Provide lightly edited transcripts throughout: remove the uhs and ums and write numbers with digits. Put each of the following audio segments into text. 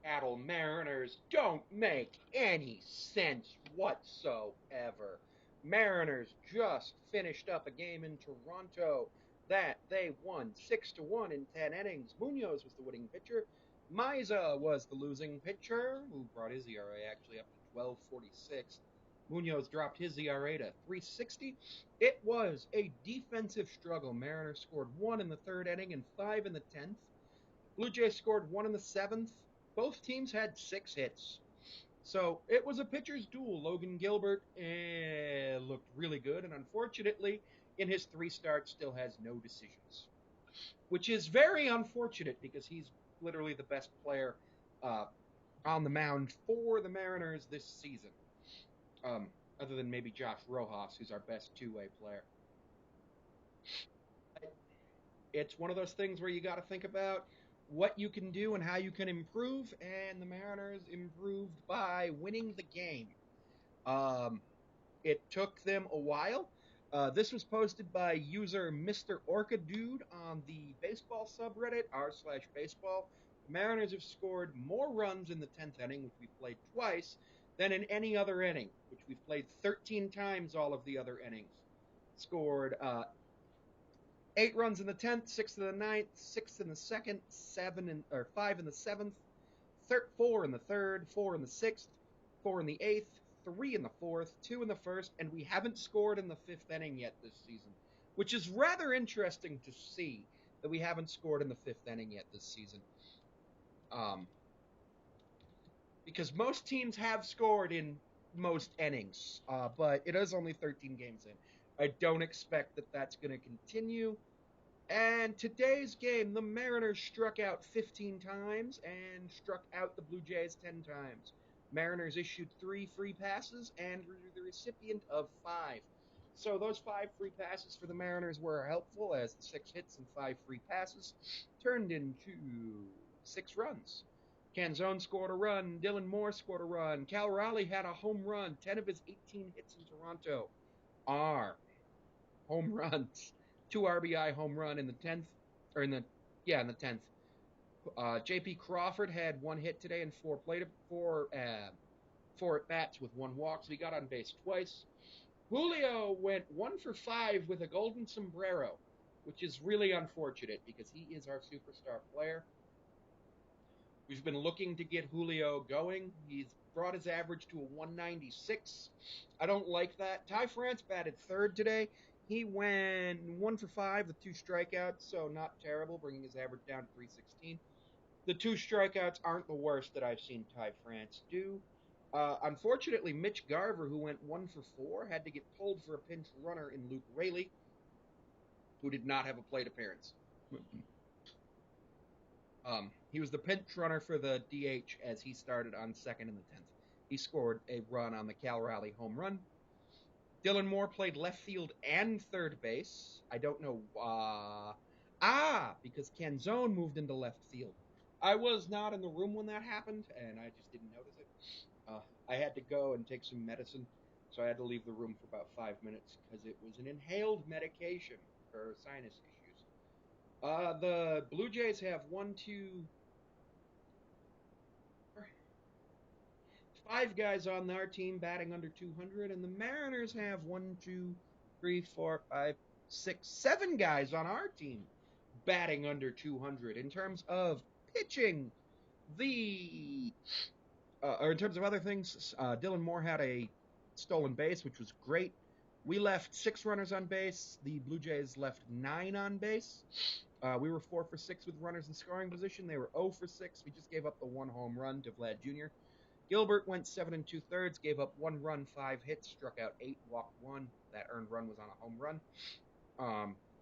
Seattle Mariners don't make any sense whatsoever. Mariners just finished up a game in Toronto that they won 6-1 in 10 innings. Munoz was the winning pitcher. Miza was the losing pitcher, who brought his ERA actually up to 12.46. Munoz dropped his ERA to 3.60. It was a defensive struggle. Mariners scored 1 in the third inning and 5 in the 10th. Blue Jays scored 1 in the 7th. Both teams had 6 hits. So it was a pitcher's duel. Logan Gilbert looked really good, and unfortunately, in his 3 starts, still has no decisions, which is very unfortunate because he's literally the best player uh, on the mound for the Mariners this season, other than maybe Josh Rojas, who's our best two-way player. It's one of those things where you got to think about what you can do and how you can improve, and the Mariners improved by winning the game. Um, it took them a while. This was posted by user Mr. Orca Dude on the baseball subreddit, r/baseball. The Mariners have scored more runs in the 10th inning, which we've played twice, than in any other inning, which we've played 13 times all of the other innings. Scored 8 runs in the 10th, 6 in the ninth, 6 in the second, 5 in the seventh, 4 in the third, 4 in the sixth, 4 in the eighth, 3 in the fourth, 2 in the first, and we haven't scored in the 5th inning yet this season, which is rather interesting to see that we haven't scored in the 5th inning yet this season. Um, because most teams have scored in most innings, but it is only 13 games in. I don't expect that that's going to continue. And today's game, the Mariners struck out 15 times and struck out the Blue Jays 10 times. Mariners issued 3 free passes and were the recipient of 5. So those 5 free passes for the Mariners were helpful, as the 6 hits and 5 free passes turned into 6 runs. Canzone scored a run. Dylan Moore scored a run. Cal Raleigh had a home run. 10 of his 18 hits in Toronto are home runs. 2 RBI home run in the 10th, or in the 10th. J.P. Crawford had 1 hit today and 4 at bats with 1 walk, so he got on base twice. Julio went 1 for 5 with a golden sombrero, which is really unfortunate because he is our superstar player. We've been looking to get Julio going. He's brought his average to a 196. I don't like that. Ty France batted third today. He went 1 for 5 with 2 strikeouts, so not terrible, bringing his average down to 316. The 2 strikeouts aren't the worst that I've seen Ty France do. Unfortunately, Mitch Garver, who went 1 for 4, had to get pulled for a pinch runner in Luke Raley, who did not have a plate appearance. He was the pinch runner for the DH as he started on second in the 10th. He scored a run on the Cal Raleigh home run. Dylan Moore played left field and third base. I don't know. Because Canzone moved into left field. I was not in the room when that happened, and I just didn't notice it. I had to go and take some medicine, so I had to leave the room for about 5 minutes because it was an inhaled medication for sinus issues. The Blue Jays have 5 guys on our team batting under 200, and the Mariners have 7 guys on our team batting under 200. In terms of pitching, or in terms of other things, Dylan Moore had a stolen base, which was great. We left 6 runners on base. The Blue Jays left 9 on base. We were 4 for 6 with runners in scoring position. They were 0 for 6. We just gave up the 1 home run to Vlad Jr. Gilbert went 7 2/3, gave up 1 run, 5 hits, struck out 8, walked 1. That earned run was on a home run.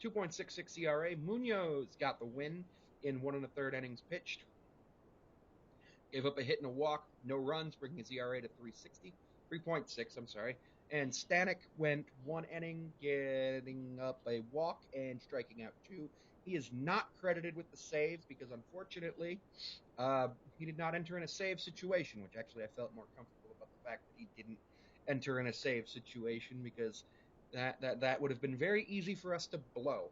2.66 ERA. Munoz got the win in 1 1/3 innings pitched. Gave up a hit and a walk, no runs, bringing his ERA to 3.6, I'm sorry. And Stanek went 1 inning, getting up a walk and striking out 2. He is not credited with the saves because, unfortunately, he did not enter in a save situation, which actually I felt more comfortable about the fact that he didn't enter in a save situation because that would have been very easy for us to blow.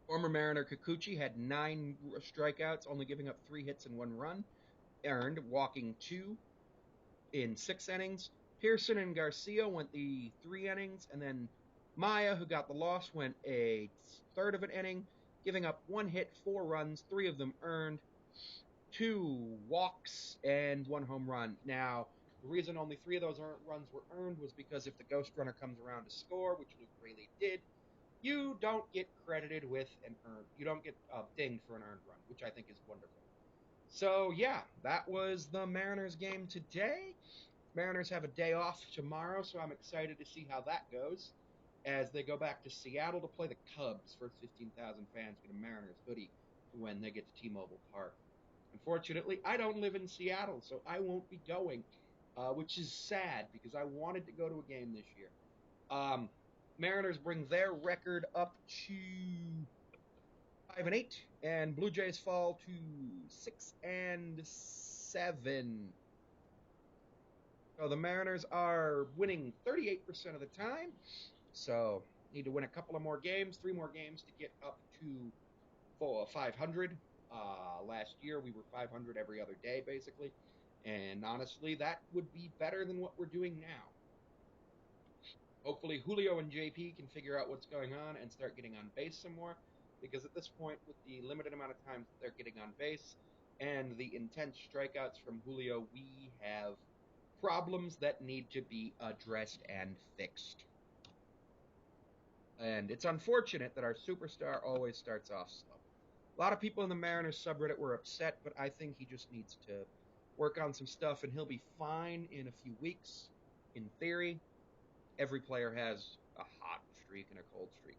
Former Mariner Kikuchi had 9 strikeouts, only giving up 3 hits and 1 run, earned, walking 2 in 6 innings. Pearson and Garcia went the 3 innings, and then Maya, who got the loss, went a third of an inning, giving up 1 hit, 4 runs, 3 of them earned, 2 walks, and 1 home run. Now, the reason only 3 of those runs were earned was because if the ghost runner comes around to score, which Luke Rayleigh did, you don't get credited with an earned. You don't get dinged for an earned run, which I think is wonderful. So yeah, that was the Mariners game today. Mariners have a day off tomorrow, so I'm excited to see how that goes as they go back to Seattle to play the Cubs. First 15,000 fans get a Mariners hoodie when they get to T-Mobile Park. Unfortunately, I don't live in Seattle, so I won't be going, which is sad because I wanted to go to a game this year. Mariners bring their record up to 5-8, and Blue Jays fall to 6-7. So the Mariners are winning 38% of the time. So need to win a couple of more games, 3 more games to get up to 500. Last year we were 500 every other day basically, and honestly that would be better than what we're doing now. Hopefully Julio and JP can figure out what's going on and start getting on base some more, because at this point, with the limited amount of times that they're getting on base and the intense strikeouts from Julio, we have problems that need to be addressed and fixed. And it's unfortunate that our superstar always starts off slow. A lot of people in the Mariners subreddit were upset, but I think he just needs to work on some stuff and he'll be fine in a few weeks, in theory. Every player has a hot streak and a cold streak.